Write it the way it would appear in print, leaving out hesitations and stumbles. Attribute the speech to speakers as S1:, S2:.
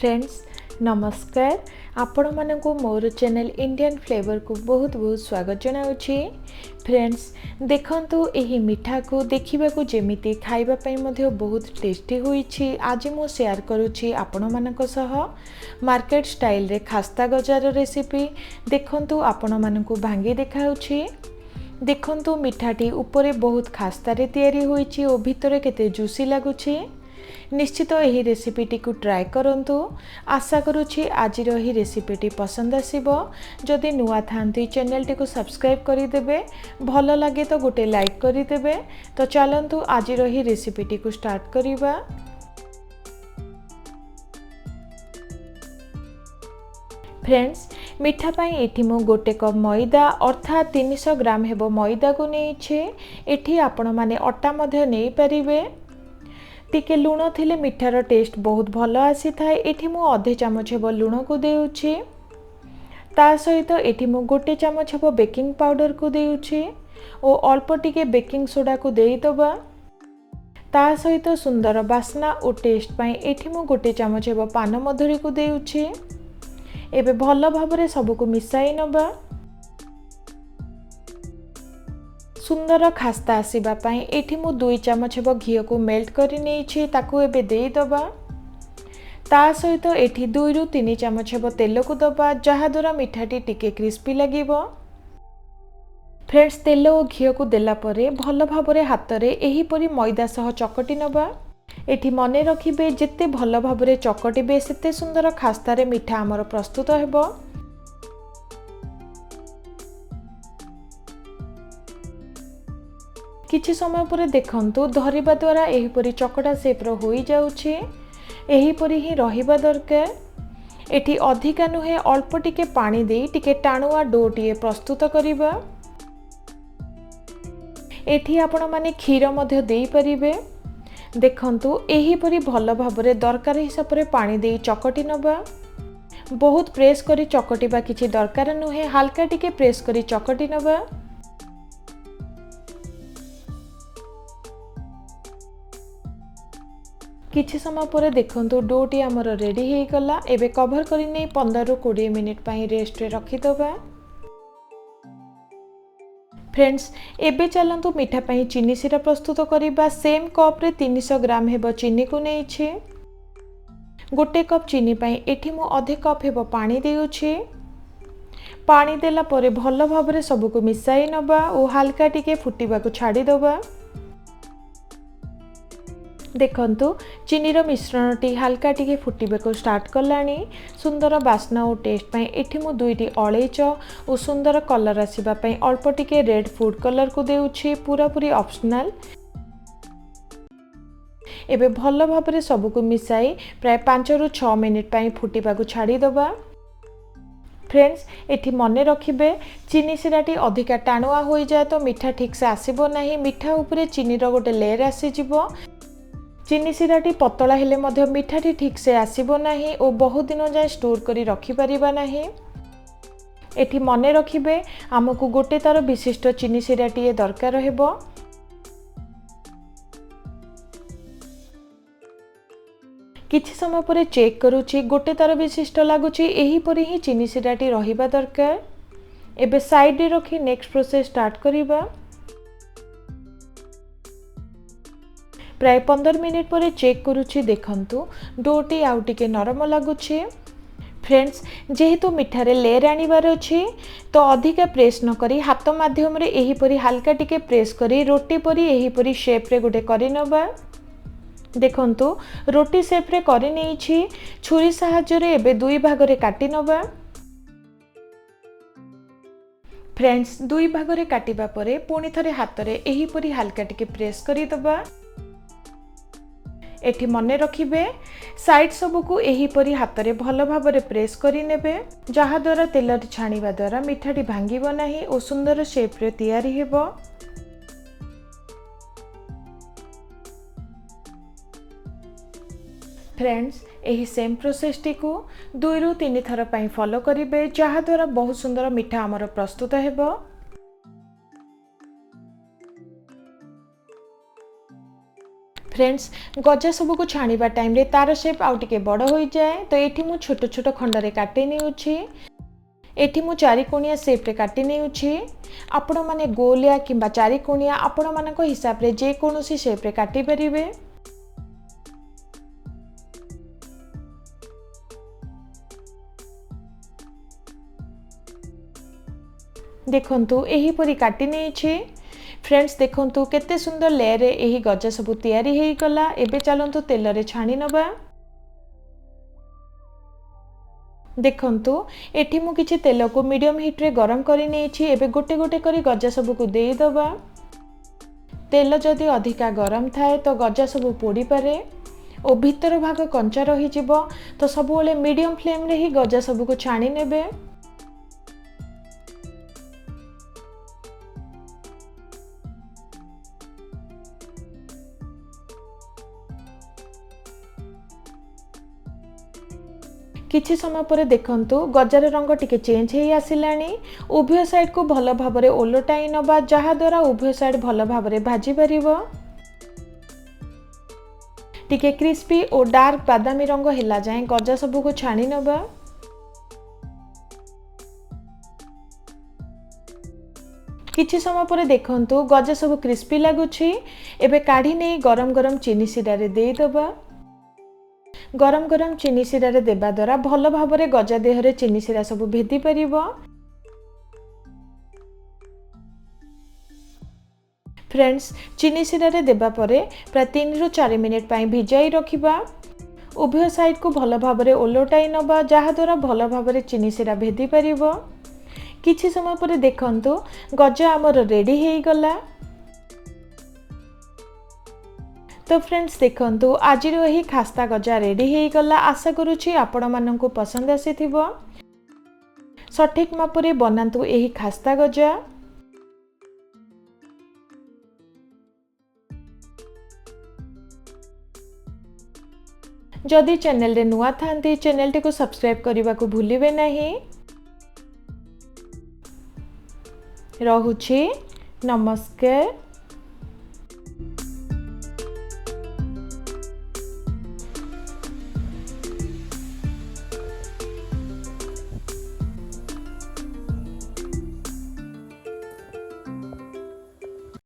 S1: Friends नमस्कार आपण मानक मोर चैनल इंडियन फ्लेवर को बहुत बहुत स्वागत जनाऊँगी। फ्रेंड्स देखंतु एही मिठा को देखिबा को जेमिति खाइबा पई मध्य बहुत टेस्टी होईछि। आज मु शेयर करूछि आपण मानक सह मार्केट स्टाइल रे खास्ता गजार रेसिपी। देखंतु आपण मानक भांगी देखाउछि। देखंतु मिठाटी ऊपर बहुत खास्ता रे तैयारी होईछि ओ भितरे केते जूसी लागुछि। निश्चित यही रेसिपीटी को ट्राए करंतु। आशा करुछि आज रही रेसिपीटी पसंद आसीबो। जदि नुआ थांती चैनल टी को सब्सक्राइब करि देबे, भल लागे तो गोटे लाइक करि देबे। तो चलंतु आज रही रेसिपीटी को स्टार्ट करिबा। फ्रेंड्स मिठा पाई एठी मु गोटे कप मैदा अर्थात 300 ग्राम हेबो मैदा को नेइछे। एठी आपण माने अटा मध्य नै परिबे। टिके लुण थिले मिठार टेस्ट बहुत भल आसी थाए। एठी मु आधे चामच हेबो लुण को देउछि। ता सहित एठी मु गोटे चामच हेबो बेकिंग पाउडर को देउछि ओ अल्प टिके बेकिंग सोडा को देई दबा। ता सहित सुंदर बास्ना ओ टेस्ट पाई एठी मु गोटे चामच हेबो पान मधुरी को देउछि। एबे भल भाबरे सबको मिसाई नबा। सुंदर खास्ता आसीबा पाई एठी मु 2 चामच हेबो घी को मेल्ट करि नेछि ताकू एबे देई दबा। ता सहित एठी 2 रु 3 चामच हेबो तेल को दबा जहा द्वारा मिठाटी टिके क्रिस्पी लागिबो। फ्रेंड्स तेल और घी को देला परे भल भाबरे हाथ रे एही परी मैदा सह चकटी नबा। एठी मने रखिबे जेते भल भाबरे चकटिबे सेते सुंदर खास्ता रे मिठा हमर प्रस्तुत हेबो। किछि समय पर देखंतु धरिबा द्वारा एही परी चकटा शेप रो होई जाउछि। एही परी ही रहिबा दरकार। एठी अधिका नुहे अल्प टिके पानी देई टिके टाणुआ डोटिए प्रस्तुत करिबा। एठी आपण माने खीर मध्य देई परिबे। देखंतु एही परी भल भाबरे दरकार हिसाब रे पानी देई चकटी नबा। बहुत प्रेस करी चकटिबा किछि दरकार नुहे, हल्का टिके प्रेस करी चकटी नबा। किछि समय पर देखंतु डोटी हमर रेडी हे गला। एबे कवर करि नै 15 रु 20 मिनिट पई रेस्ट रे रखि दबा। फ्रेंड्स एबे चलंतु मिठा पई चीनी सिरा प्रस्तुत करिबा। सेम कप रे 300 ग्राम हेबो चीनी को नै छै। गोटे कप चीनी पई एठी मु आधे कप हेबो पानी देउछि। पानी देला परे भल भाबरे सब को मिसाई नबा ओ हल्का टिके फुटिबा को छाडी दबा। देखंतु चीनीर मिश्रण टी हल्का टिके फुटिबे को स्टार्ट कलानी। सुंदर बास्ना और टेस्ट पाई एठी मु 2टी अळेच और सुंदर कलर आसीबा पाई अल्प टिके रेड फूड कलर को देउछि। पूरा पूरी ऑप्शनल। एबे भल भाबरे सब को मिसाई प्राय 5 रु 6 मिनिट पाई फुटिबा को छाडी दबा। फ्रेंड्स एठी मने रखिबे चीनी सिराटी अधिका टाणुआ होई जाय तो मिठा ठीक से आसीबो नाही। मिठा ऊपरे चीनीर गोटे लेयर आसी जिवो। चीनी सिराटी पतला हेले मध्य मिठाटी ठीक से आसीबो नाही और बहुत दिन जाय स्टोर करी रखि परिबा नाही। एठी मने रखिबे हमकु गोटे तार विशिष्ट चीनी सिराटी दरकार हेबो। किछि समय पर चेक करूछि गोटे तार विशिष्ट लागुछि। एही परी ही चीनी सिराटी रहिबा दरकार। एबे साइड रे रखी नेक्स्ट प्रोसेस स्टार्ट करिबा। प्राय 15 मिनिट पर चेक करूछि। देखंतु डोटी आउ टिके नरम लागुछि। फ्रेंड्स जेहेतु मिठारे लेयर आनिबार अछि तो अधिका प्रेस न करी हाथ माध्यम रे एही परी हल्का टिके प्रेस करी रोटी परी एही परी शेप रे गोटे करि नबा। देखंतु रोटी शेप रे करि नै छी। छुरी सहायता रे एबे दुई भाग रे काटि नबा। फ्रेंड्स दुई भाग रे काटिबा परे पुनी थरे हाथ रे एही परी हल्का टिके प्रेस करि दबा। एठी मने रखिबे साइड सबको एही परी हाथ रे भल भाबरे प्रेस करि नेबे जहा द्वारा तेल छाणीबा द्वारा मिठाटी भांगीबो नाही ओ सुंदर शेप रे तैयारी हेबो। फ्रेंड्स एही सेम प्रोसेस टी को 2 रु 3 थर पई फॉलो करिबे जहा द्वारा बहुत सुंदर मिठा हमर प्रस्तुत हेबो। फ्रेंड्स गजा सबको छाणीबा टाइम रे तार शेप आउ टिके बड़ हो जाए तो ये मु छोट छोट खंड रे काटी नेउछि। एठी मु चारि कोणिया शेप रे काटी नेउछि। आपण माने गोलिया किंबा चारि कोणिया आपण मानको हिसाब रे जे कोनोसी शेप रे काटी परिबे। देखंतु एही परी काटी नेछि। फ्रेंड्स देखंतु केते सुंदर लेयर रे एही गजा सब तैयारी हेई गला। एबे चलंतु तेल रे छाणी नबा। देखंतु एठी मु किछि तेल को मीडियम हीट रे गरम करि नेछि। एबे गोटे गोटे करी गजा सब को देई दबा। तेल जदि अधिका गरम थाए तो गजा सब पोड़ी पारे ओ भीतर भाग कंचा रही जिवो। तो सब बेले मीडियम फ्लेम रे ही गजा सब को छाणी नेबे। किछि समय पर देखंतु गजार रंग टिके चेंज हेई आसिलानी। उभय साइड को भल भाबरे ओलटाई नबा जहा द्वारा उभय साइड भल भाबरे भाजी परिबो। टिके क्रिस्पी और डार्क बादामी रंग हेला जाए गजा सब को छाणी नबा। किछि समय पर देखंतु गजा सब क्रिस्पी लागुछि। एबे काढी नै गरम गरम चीनी सिरा रे देई दबा। गरम गरम चीनी सिरा रे देबा द्वारा भल भाबरे गजा देहरे चीनी सिरा सब भेदी परिबो। फ्रेंड्स चीनी सिरा रे देबा परे प्राय 3 रु 4 मिनिट पई भिजाई रखिबा। उभय साइड को भल भाबरे ओलटाई नबा जहा द्वारा भल भाबरे चीनी सिरा भेदी परिबो। किछि समय पर देखंतु गजा हमर रेडी हेई गला। तो फ्रेंड्स देखंतु आज यही खास्ता गजा रेडी हेई गला। आशा करूछि आपण माननकु पसंद आसीथिबो। सठिक मापरे बनांतु एही खास्ता गजा। जदि चैनल रे नुआ थांती चैनल टी को सब्सक्राइब करबा को भूलिबे नाही। रहुछि नमस्कार।